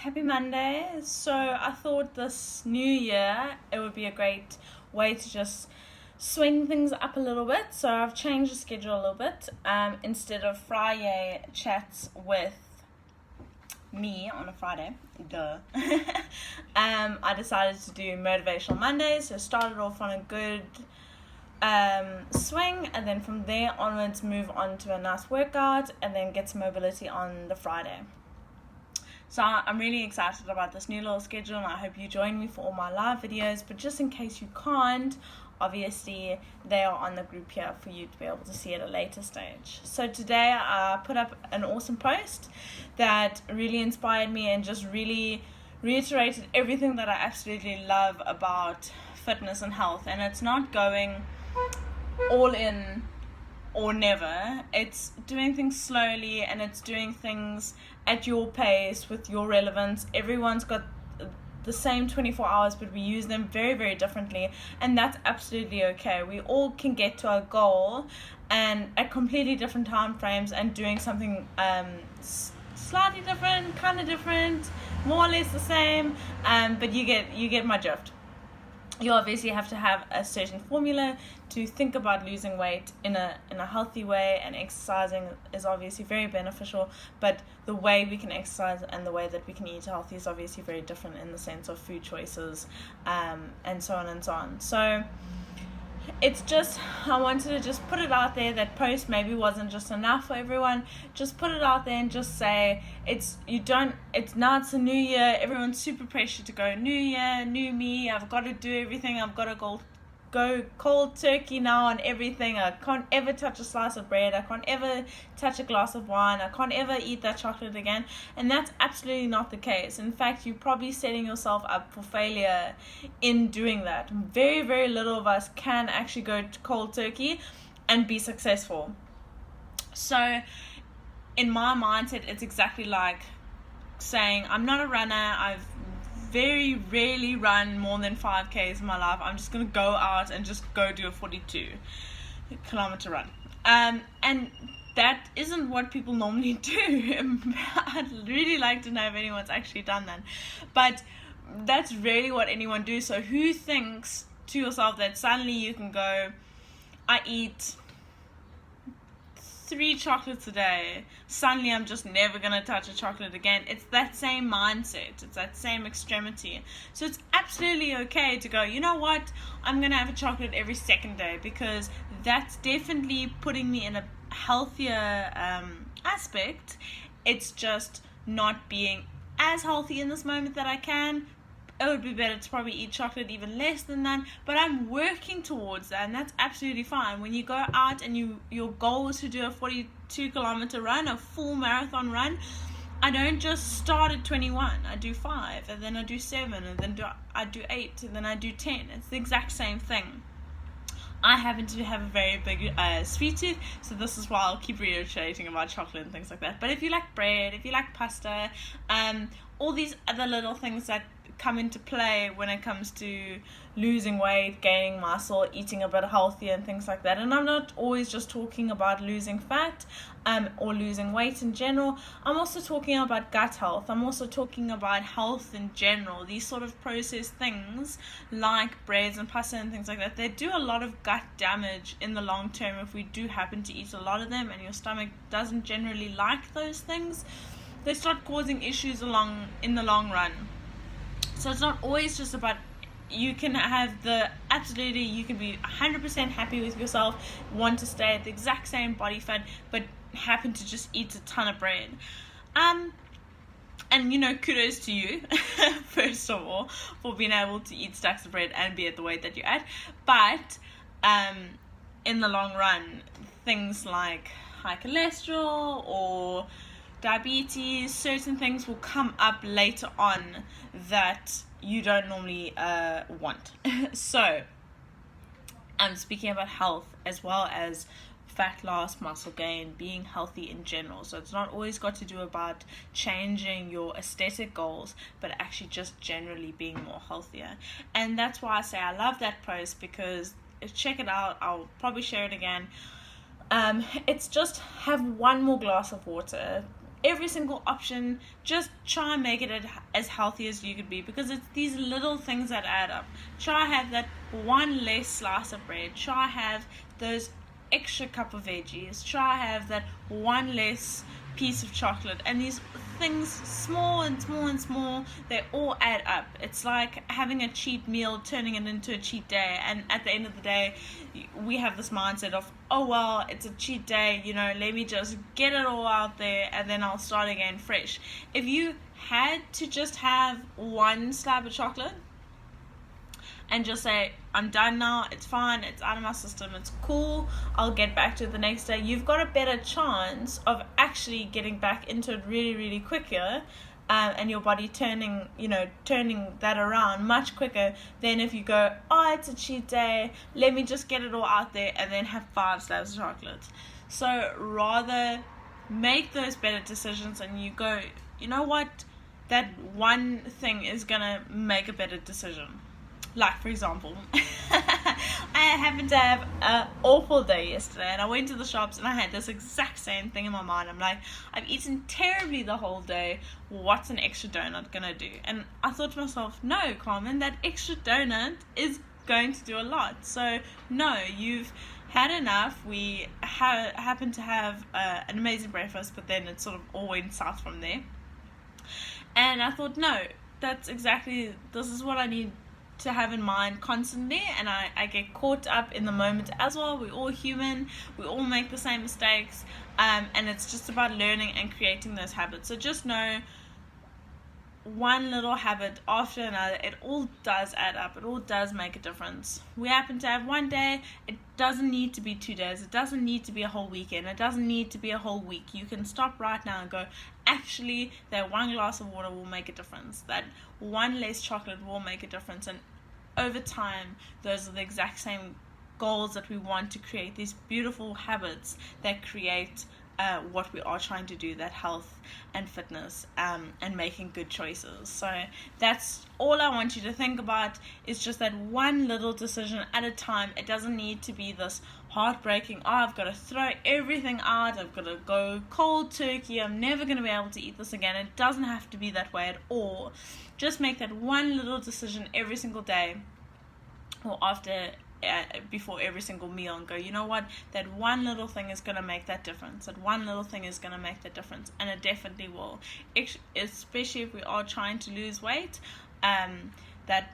happy Monday. So I thought this new year it would be a great way to just swing things up a little bit. So I've changed the schedule a little bit. Instead of Friday chats with me on a Friday, I decided to do Motivational Mondays. So started off on a good swing, and then from there onwards move on to a nice workout, and then get some mobility on the Friday. So I'm really excited about this new little schedule, and I hope you join me for all my live videos. But just in case you can't, obviously they are on the group here for you to be able to see at a later stage. So today I put up an awesome post that really inspired me and just really reiterated everything that I absolutely love about fitness and health. And it's not going all in or never. It's doing things slowly, and it's doing things at your pace with your relevance. Everyone's got the same 24 hours, but we use them very, very differently, and that's absolutely okay. We all can get to our goal and at completely different time frames, and doing something slightly different, kind of different, more or less the same, but you get my drift. You obviously have to have a certain formula to think about losing weight in a healthy way, and exercising is obviously very beneficial, but the way we can exercise and the way that we can eat healthy is obviously very different in the sense of food choices, and so on and so on. So it's just, I wanted to just put it out there. That post maybe wasn't just enough for everyone. Just put it out there and just say it's now it's a new year. Everyone's super pressured to go new year, new me. I've got to do everything. I've got to go cold turkey now on everything. I can't ever touch a slice of bread. I can't ever touch a glass of wine. I can't ever eat that chocolate again. And that's absolutely not the case. In fact, you're probably setting yourself up for failure in doing that. Very, very little of us can actually go to cold turkey and be successful. So in my mindset, it's exactly like saying, I'm not a runner. I've very rarely run more than 5Ks in my life. I'm just going to go out and just go do a 42-kilometer run. And that isn't what people normally do. I'd really like to know if anyone's actually done that. But that's really what anyone do. So who thinks to yourself that suddenly you can go, I eat 3 chocolates a day, suddenly I'm just never going to touch a chocolate again? It's that same mindset. It's that same extremity. So it's absolutely okay to go, you know what, I'm going to have a chocolate every second day, because that's definitely putting me in a healthier aspect. It's just not being as healthy in this moment that I can. It would be better to probably eat chocolate even less than that, but I'm working towards that, and that's absolutely fine. When you go out and your goal is to do a 42-kilometer run, a full marathon run, I don't just start at 21. I do 5, and then I do 7, and then I do 8, and then I do 10. It's the exact same thing. I happen to have a very big sweet tooth, so this is why I'll keep reiterating about chocolate and things like that. But if you like bread, if you like pasta, all these other little things that come into play when it comes to losing weight, gaining muscle, eating a bit healthier and things like that. And I'm not always just talking about losing fat or losing weight in general. I'm also talking about gut health. I'm also talking about health in general. These sort of processed things like breads and pasta and things like that, they do a lot of gut damage in the long term if we do happen to eat a lot of them, and your stomach doesn't generally like those things. They start causing issues in the long run. So it's not always just about, you can be 100% happy with yourself, want to stay at the exact same body fat, but happen to just eat a ton of bread. And kudos to you, first of all, for being able to eat stacks of bread and be at the weight that you're at. But in the long run, things like high cholesterol or diabetes, certain things will come up later on that you don't normally want. So I'm speaking about health as well as fat loss, muscle gain, being healthy in general. So it's not always got to do about changing your aesthetic goals, but actually just generally being more healthier. And that's why I say I love that post, because check it out. I'll probably share it again. It's just have one more glass of water. every single option, just try and make it as healthy as you could be, because it's these little things that add up. Try have that one less slice of bread, try have those extra cup of veggies, try have that one less piece of chocolate, and these things, small and small and small, they all add up. It's like having a cheat meal, turning it into a cheat day, and at the end of the day we have this mindset of, oh well, it's a cheat day, let me just get it all out there and then I'll start again fresh. If you had to just have one slab of chocolate and just say, I'm done now, it's fine, it's out of my system, it's cool, I'll get back to it the next day, you've got a better chance of actually getting back into it really, really quicker, and your body turning that around much quicker than if you go, oh, it's a cheat day, let me just get it all out there and then have 5 slabs of chocolate. So rather make those better decisions, and you go, you know what, that one thing is gonna make a better decision. Like, for example, I happened to have an awful day yesterday, and I went to the shops and I had this exact same thing in my mind. I'm like, I've eaten terribly the whole day, what's an extra donut gonna do? And I thought to myself, no, Carmen, that extra donut is going to do a lot. So no, you've had enough. We happened to have an amazing breakfast, but then it sort of all went south from there. And I thought, no, this is what I need to have in mind constantly, and I get caught up in the moment as well. We're all human, we all make the same mistakes, and it's just about learning and creating those habits. So just know, one little habit after another, it all does add up, it all does make a difference. We happen to have one day, it doesn't need to be 2 days, it doesn't need to be a whole weekend, it doesn't need to be a whole week. You can stop right now and go, actually, that one glass of water will make a difference, that one less chocolate will make a difference. And over time, those are the exact same goals that we want to create, these beautiful habits that create what we are trying to do, that health and fitness, and making good choices. So that's all I want you to think about, is just that one little decision at a time. It doesn't need to be this heartbreaking, oh, I've got to throw everything out, I've got to go cold turkey, I'm never going to be able to eat this again. It doesn't have to be that way at all. Just make that one little decision every single day, or before every single meal, and go, you know what, that one little thing is going to make that difference, that one little thing is going to make that difference. And it definitely will, especially if we are trying to lose weight. That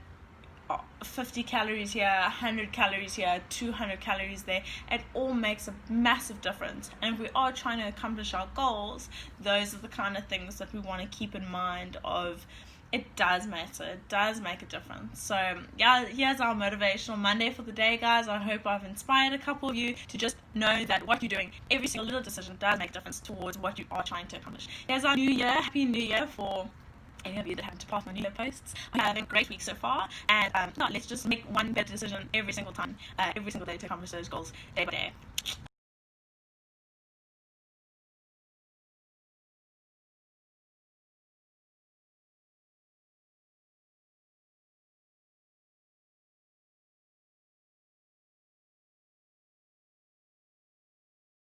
50 calories here, 100 calories here, 200 calories there, it all makes a massive difference. And if we are trying to accomplish our goals, those are the kind of things that we want to keep in mind of. It does matter, it does make a difference. So yeah, here's our Motivational Monday for the day, guys. I hope I've inspired a couple of you to just know that what you're doing, every single little decision does make a difference towards what you are trying to accomplish. Here's our new year. Happy New Year for any of you that haven't passed my New Year posts. I'm having a great week so far, and let's just make one better decision every single time, every single day, to accomplish those goals day by day.